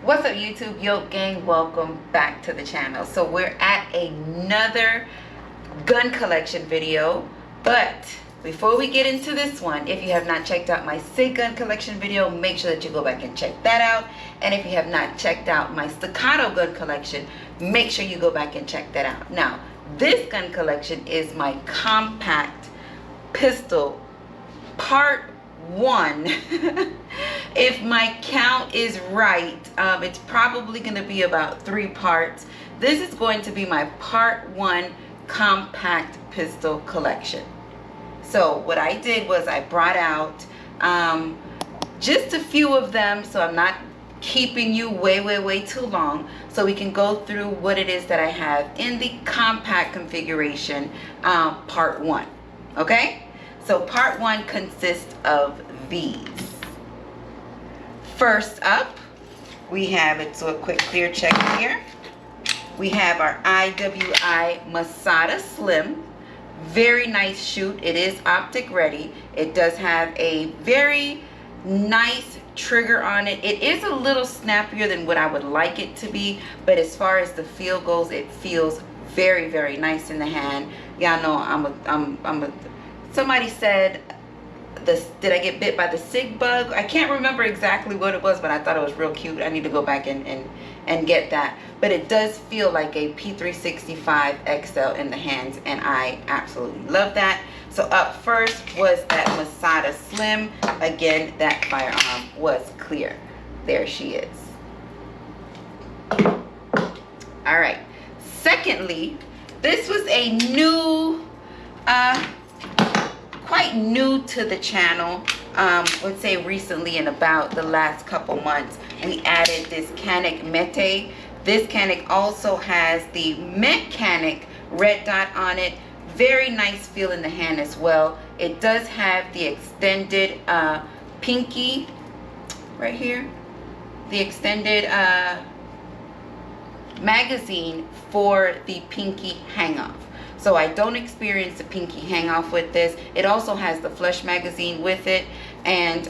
What's up, YouTube? Yoke gang, welcome back to the channel. So we're at another gun collection video, but before we get into this one, if you have not checked out my SIG gun collection video, make sure that you go back and check that out. And if you have not checked out my Staccato gun collection, make sure you go back and check that out. Now, this gun collection is my compact pistol part 1. If my count is right, it's probably going to be about 3 parts. This is going to be my part 1 compact pistol collection. So what I did was I brought out just a few of them, so I'm not keeping you way too long, so we can go through what it is that I have in the compact configuration, part 1. Okay, so part 1 consists of these. First up, we have it, so a quick clear check here. We have our IWI Masada Slim. Very nice shoot. It is optic ready. It does have a very nice trigger on it. It is a little snappier than what I would like it to be, but as far as the feel goes, it feels very nice in the hand. Y'all know somebody said, did I get bit by the SIG bug? I can't remember exactly what it was, but I thought it was real cute. I need to go back and get that. But it does feel like a P365 XL in the hands, and I absolutely love that. So up first was that Masada Slim. Again, that firearm was clear. There she is. All right. Secondly, this was a new, quite new to the channel. Let's say recently, in about the last couple months, we added this Canik Mate. This Canik also has the mechanic red dot on it. Very nice feel in the hand as well. It does have the extended pinky right here, the extended magazine for the pinky hang off. So I don't experience the pinky hang off with this. It also has the flush magazine with it, and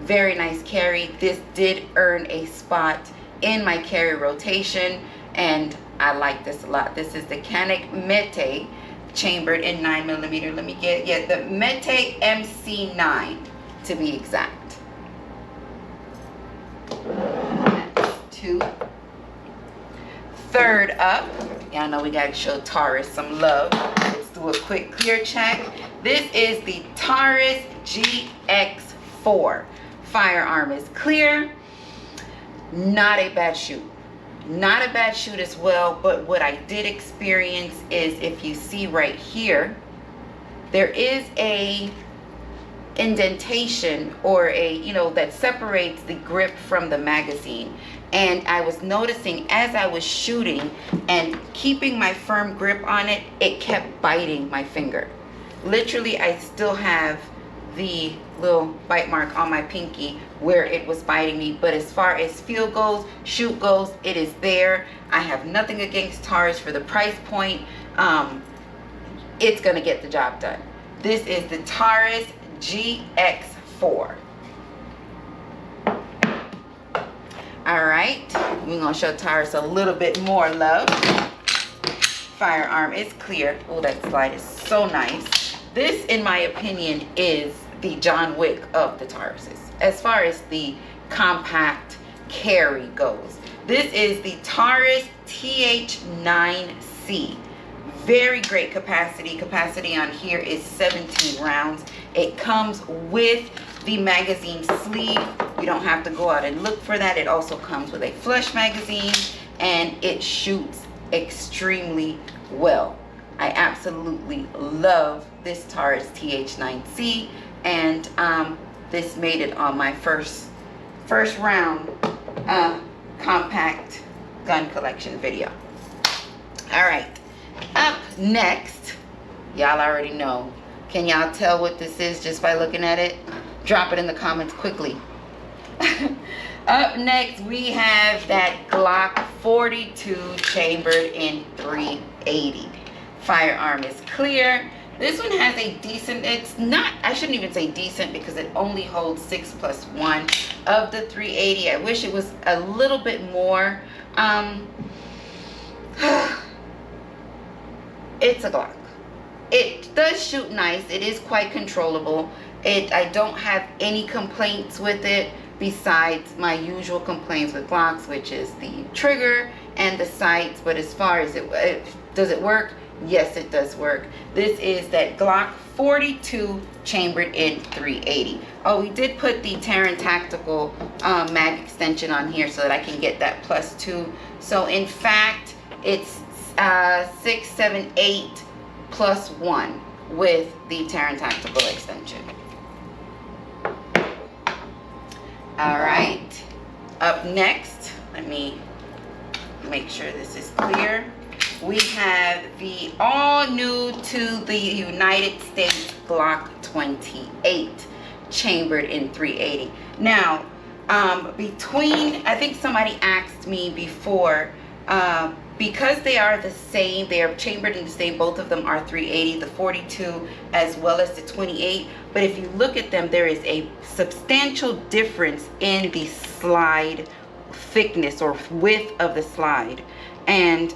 very nice carry. This did earn a spot in my carry rotation, and I like this a lot. This is the Canik Mate, chambered in 9mm. Let me get the Mate MC9 to be exact. That's 2. Third up, y'all know we gotta show Taurus some love. Let's do a quick clear check. This is the Taurus GX4. Firearm is clear. Not a bad shoot. Not a bad shoot as well, but what I did experience is, if you see right here, there is a indentation, or a, that separates the grip from the magazine. And I was noticing as I was shooting and keeping my firm grip on it, it kept biting my finger. Literally, I still have the little bite mark on my pinky where it was biting me. But as far as feel goes, shoot goes, it is there. I have nothing against Taurus for the price point. It's gonna get the job done. This is the Taurus GX4. All right, we're gonna show Taurus a little bit more love. Firearm is clear. Oh, that slide is so nice. This, in my opinion, is the John Wick of the Tauruses as far as the compact carry goes. This is the Taurus TH9C. Very great capacity. Capacity on here is 17 rounds. It comes with the magazine sleeve. You don't have to go out and look for that. It also comes with a flush magazine, and it shoots extremely well. I absolutely love this Taurus TH9C, and this made it on my first round compact gun collection video. All right, up next, y'all already know. Can y'all tell what this is just by looking at it? Drop it in the comments quickly. Up next, we have that Glock 42 chambered in 380. Firearm is clear. This one has a decent, it's not, I shouldn't even say decent because it only holds 6+1 of the 380. I wish it was a little bit more. It's a Glock. It does shoot nice. It is quite controllable. I don't have any complaints with it besides my usual complaints with Glocks, which is the trigger and the sights. But as far as does it work? Yes, it does work. This is that Glock 42 chambered in 380. Oh, we did put the Terran Tactical mag extension on here so that I can get that +2. So in fact, it's 6, 7, 8 +1 with the Terran Tactical extension. All right, up next, let me make sure this is clear. We have the all new to the United States Glock 28 chambered in 380. Now, I think somebody asked me before, because they are the same, they are chambered in the same, both of them are 380, the 42 as well as the 28. But if you look at them, there is a substantial difference in the slide thickness or width of the slide. And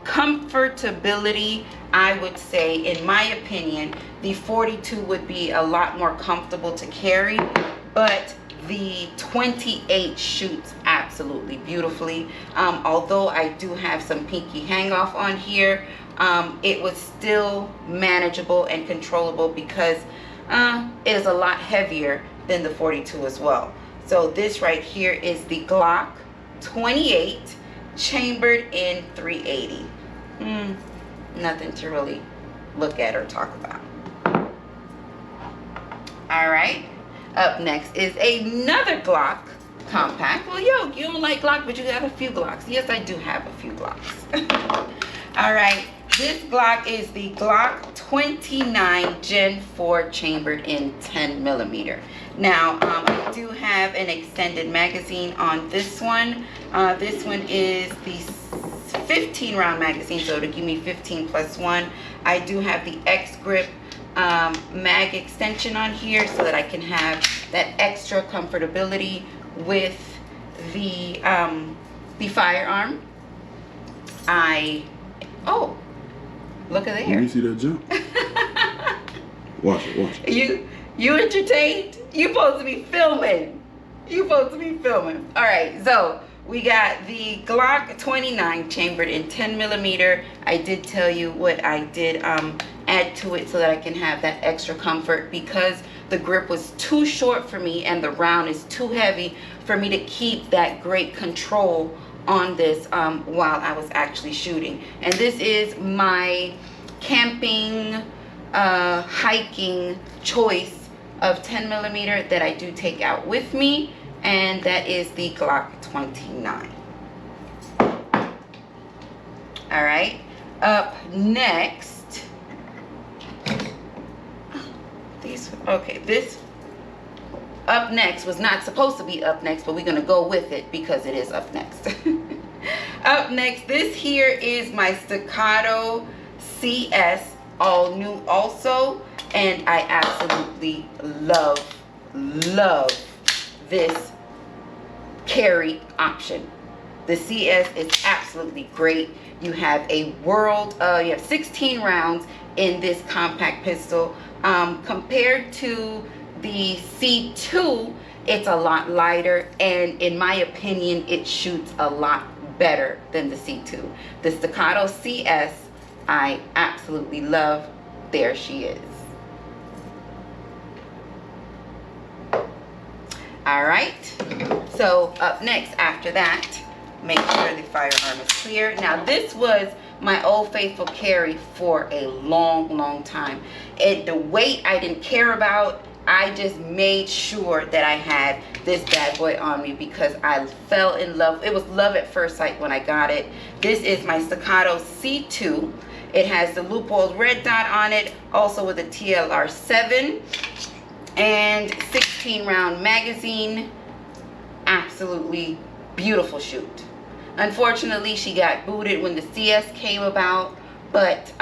comfortability, I would say, in my opinion, the 42 would be a lot more comfortable to carry, but the 28 shoots absolutely beautifully. Although I do have some pinky hang off on here, it was still manageable and controllable because it is a lot heavier than the 42 as well. So this right here is the Glock 28 chambered in 380. Nothing to really look at or talk about. All right, up next is another Glock compact. Well, yo, you don't like Glock, but you got a few Glocks. Yes, I do have a few Glocks. All right, this Glock is the Glock 29 Gen 4 chambered in 10mm. Now, I do have an extended magazine on this one. This one is the 15 round magazine, so to give me 15+1. I do have the X grip mag extension on here so that I can have that extra comfortability with the firearm. Oh, look at there. Let me see that jump. Watch it, watch it. You entertained? You supposed to be filming. You supposed to be filming. All right, so we got the Glock 29 chambered in 10mm. I did tell you what I did add to it so that I can have that extra comfort, because the grip was too short for me and the round is too heavy for me to keep that great control on this while I was actually shooting. And this is my camping, hiking choice of 10mm that I do take out with me, and that is the Glock 29. All right, up next, this up next was not supposed to be up next, but we're gonna go with it because it is up next. Up next, this here is my Staccato CS, all new also, and I absolutely love this carry option. The CS is absolutely great. You have you have 16 rounds in this compact pistol. Compared to the C2, it's a lot lighter, and in my opinion, it shoots a lot better than the C2. The Staccato CS, I absolutely love. There she is. All right, so up next after that, make sure the firearm is clear. Now this was my old faithful carry for a long time. The weight I didn't care about. I just made sure that I had this bad boy on me because I fell in love. It was love at first sight when I got it. This is my Staccato C2. It has the Leupold red dot on it, also with a TLR7 and 16 round magazine. Absolutely beautiful shoot. Unfortunately, she got booted when the CS came about, but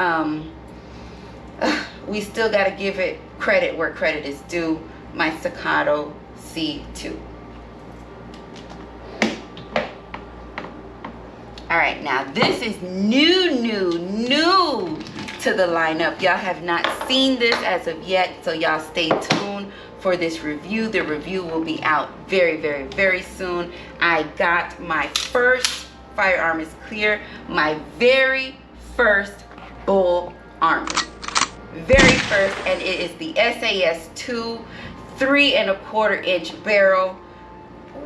we still got to give it credit where credit is due. My Staccato C2. All right, now this is new to the lineup. Y'all have not seen this as of yet, so y'all stay tuned for this review. The review will be out very soon. I got my first firearm is clear, my very first bull armor. Very first, and it is the SAS2 3¼ inch barrel.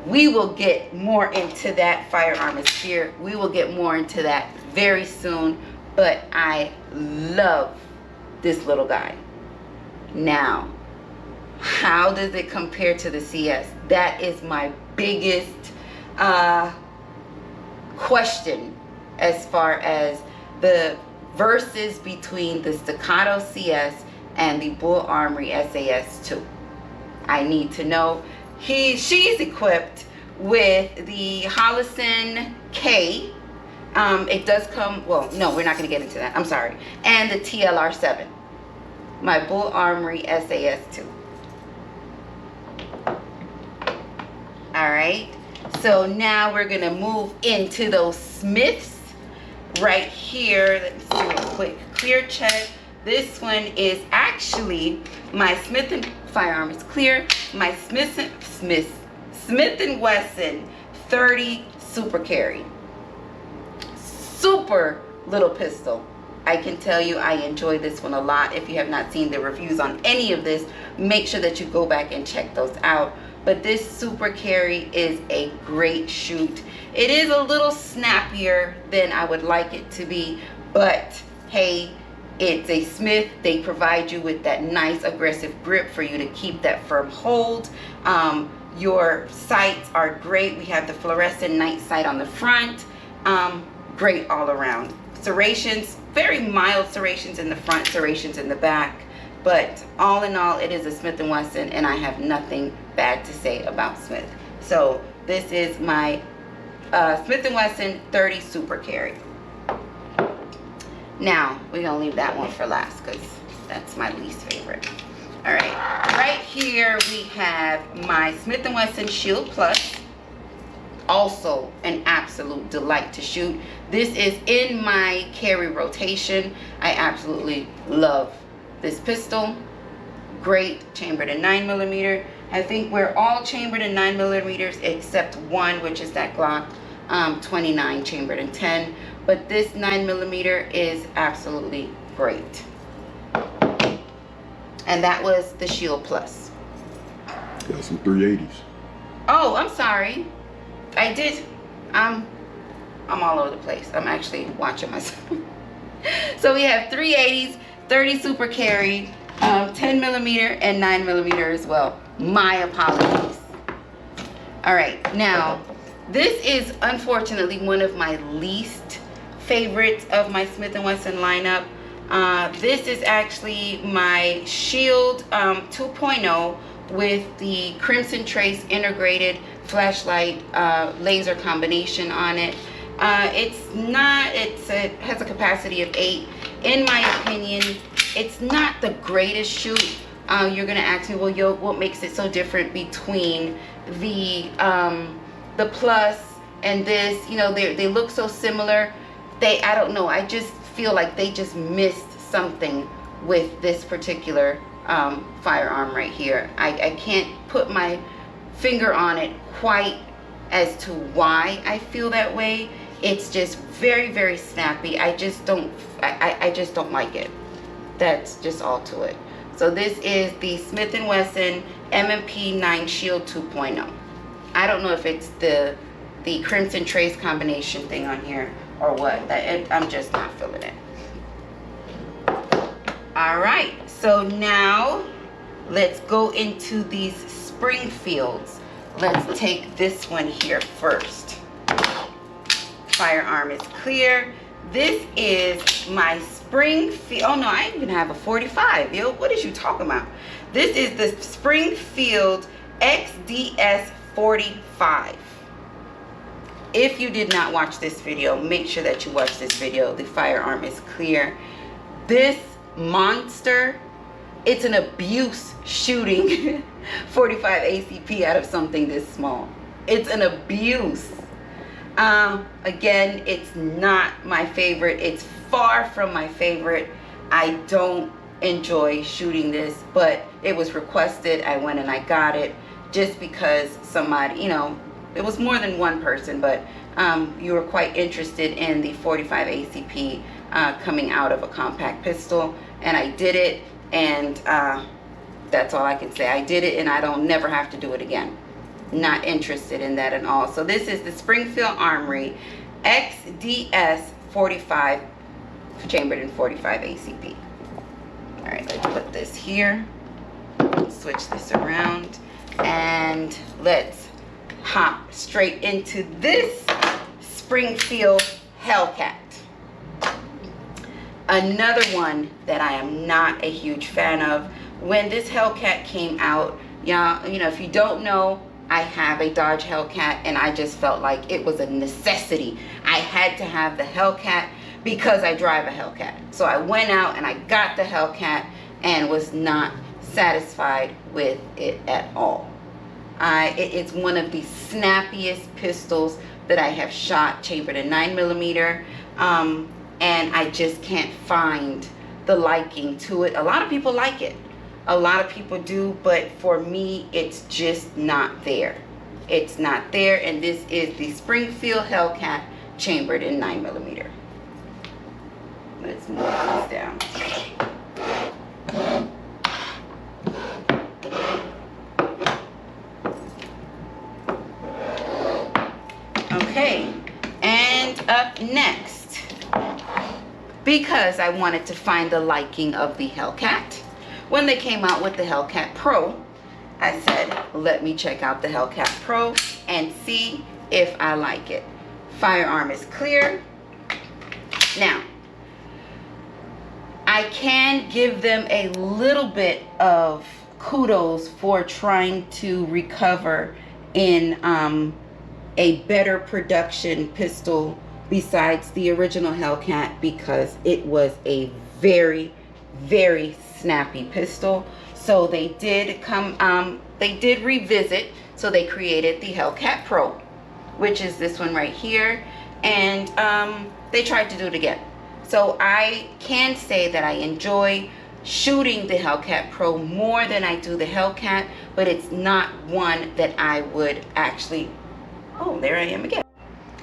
We will get more into that. Firearm is clear. We will get more into that very soon, but I love this little guy. Now, how does it compare to the CS? That is my biggest question as far as the versus between the Staccato CS and the Bull Armory SAS2. I need to know. She's equipped with the Wesson K. It does come, well, no, we're not going to get into that. I'm sorry. And the TLR7. My Bull Armory SAS2. Alright. So now we're going to move into those Smiths right here. Let me do a quick clear check. This one is actually my Smith & firearm is clear. My Smith & Wesson 30 Super Carry. Super little pistol. I can tell you I enjoy this one a lot. If you have not seen the reviews on any of this, make sure that you go back and check those out. But this Super Carry is a great shoot. It is a little snappier than I would like it to be, but hey, it's a Smith. They provide you with that nice aggressive grip for you to keep that firm hold. Your sights are great. We have the fluorescent night sight on the front. Great all around. Serrations, very mild serrations in the front, serrations in the back. But all in all, it is a Smith & Wesson, and I have nothing bad to say about Smith. So this is my Smith & Wesson 30 Super Carry. Now, we're going to leave that one for last because that's my least favorite. All right, right here we have my Smith & Wesson Shield Plus. Also an absolute delight to shoot. This is in my carry rotation. I absolutely love this pistol. Great, chambered in 9mm. I think we're all chambered in 9mm except one, which is that Glock 29 chambered in 10. But this 9mm is absolutely great. And that was the Shield Plus. Got some 380s. Oh, I'm sorry. I did. I'm all over the place. I'm actually watching myself. So we have 380s, 30 Super Carry, 10mm and 9mm as well. My apologies. All right, now this is unfortunately one of my least favorites of my Smith & Wesson lineup. This is actually my Shield 2.0 with the Crimson Trace integrated flashlight laser combination on it. It has a capacity of 8. In my opinion, it's not the greatest shoot. You're gonna ask me, well, yo, what makes it so different between the Plus and this? You know, they look so similar. I don't know, I just feel like they just missed something with this particular firearm right here. I can't put my finger on it quite as to why I feel that way. It's just very snappy. I just don't like it. That's just all to it. So this is the Smith & Wesson M&P 9 Shield 2.0. I don't know if it's the Crimson Trace combination thing on here or what. I'm just not feeling it. All right, so now let's go into these Springfields. Let's take this one here first. Firearm is clear. This is my Springfield. Oh no, I even have a 45. Yo, what is you talking about? This is the Springfield XDS 45. If you did not watch this video, make sure that you watch this video. The firearm is clear. This monster. It's an abuse shooting 45 ACP out of something this small. It's an abuse. Again, it's not my favorite. It's far from my favorite. I don't enjoy shooting this, but it was requested. I went and I got it just because somebody, you know, it was more than one person, but you were quite interested in the 45 ACP coming out of a compact pistol, and I did it, and that's all I can say. I did it, and I don't never have to do it again. Not interested in that at all. So this is the Springfield Armory XDS 45 chambered in 45 ACP. All right, let's put this here, switch this around, and let's hop straight into this Springfield Hellcat. Another one that I am not a huge fan of. When this Hellcat came out, y'all, you know, if you don't know, I have a Dodge Hellcat, and I just felt like it was a necessity. I had to have the Hellcat because I drive a Hellcat. So I went out and I got the Hellcat and was not satisfied with it at all. It's one of the snappiest pistols that I have shot, chambered in 9mm, and I just can't find the liking to it. A lot of people like it. A lot of people do, but for me, it's just not there. It's not there, and this is the Springfield Hellcat chambered in 9mm. Let's move this down. Okay, and up next, because I wanted to find the liking of the Hellcat, when they came out with the Hellcat Pro, I said, let me check out the Hellcat Pro and see if I like it. Firearm is clear. Now, I can give them a little bit of kudos for trying to recover in a better production pistol besides the original Hellcat, because it was a very, very snappy pistol. So they did they did revisit, so they created the Hellcat Pro, which is this one right here, and they tried to do it again. So I can say that I enjoy shooting the Hellcat Pro more than I do the Hellcat, but it's not one that I would actually, oh, there I am again,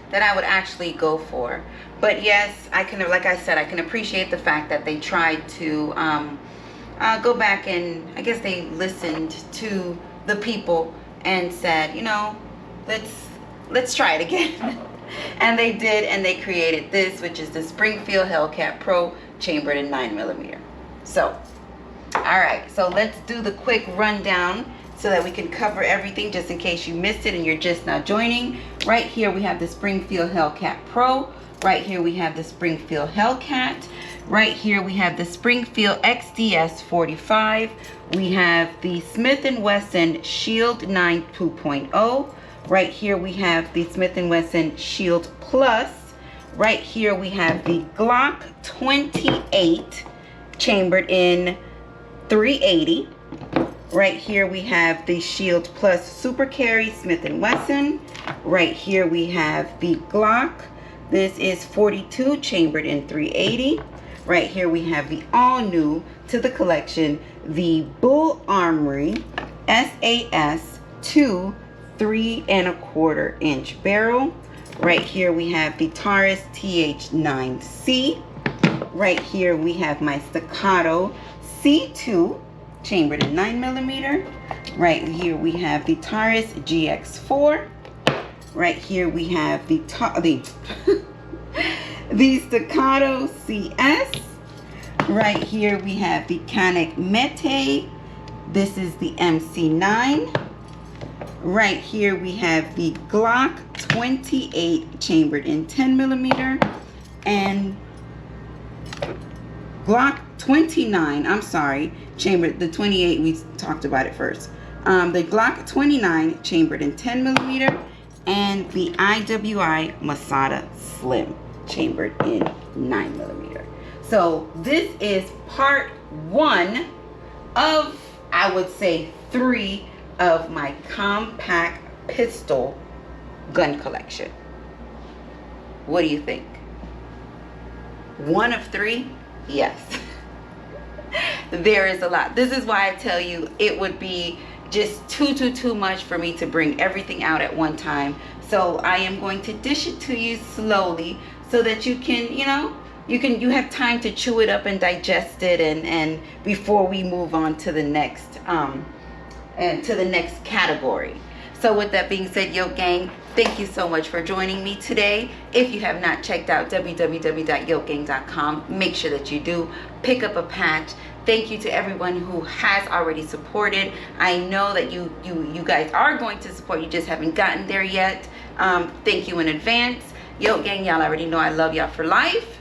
that I would actually go for. But yes, I can, like I said, I can appreciate the fact that they tried to go back, and I guess they listened to the people and said, you know, let's try it again. And they did, and they created this, which is the Springfield Hellcat Pro chambered in 9mm. So, all right, so let's do the quick rundown so that we can cover everything, just in case you missed it and you're just now joining. Right here we have the Springfield Hellcat Pro. Right here we have the Springfield Hellcat. Right here we have the Springfield XDS 45. We have the Smith & Wesson Shield 9 2.0. Right here we have the Smith & Wesson Shield Plus. Right here we have the Glock 28 chambered in 380. Right here we have the Shield Plus Super Carry Smith & Wesson. Right here we have the Glock. This is 42 chambered in 380. Right here we have the all new to the collection, the Bull Armory SAS 2 3¼ inch barrel. Right here we have the Taurus TH9C. Right here we have my Staccato C2 chambered in 9mm. Right here we have the Taurus GX4. Right here we have the the Staccato CS. Right here we have the Canik Mate. This is the MC9. Right here we have the Glock 28 chambered in 10mm, and Glock 29, I'm sorry, chambered, the 28, we talked about it first. The Glock 29 chambered in 10mm, and the IWI Masada Slim chambered in 9mm. So this is part 1 of, I would say, 3 of my compact pistol gun collection. What do you think? 1 of 3? Yes. There is a lot. This is why I tell you it would be just too much for me to bring everything out at one time. So I am going to dish it to you slowly so that you can, you have time to chew it up and digest it, and before we move on to the next category. So with that being said, Yoke Gang, thank you so much for joining me today. If you have not checked out www.yokegang.com, make sure that you do pick up a patch. Thank you to everyone who has already supported. I know that you guys are going to support, you just haven't gotten there yet. Thank you in advance. Yoke Gang, y'all already know I love y'all for life.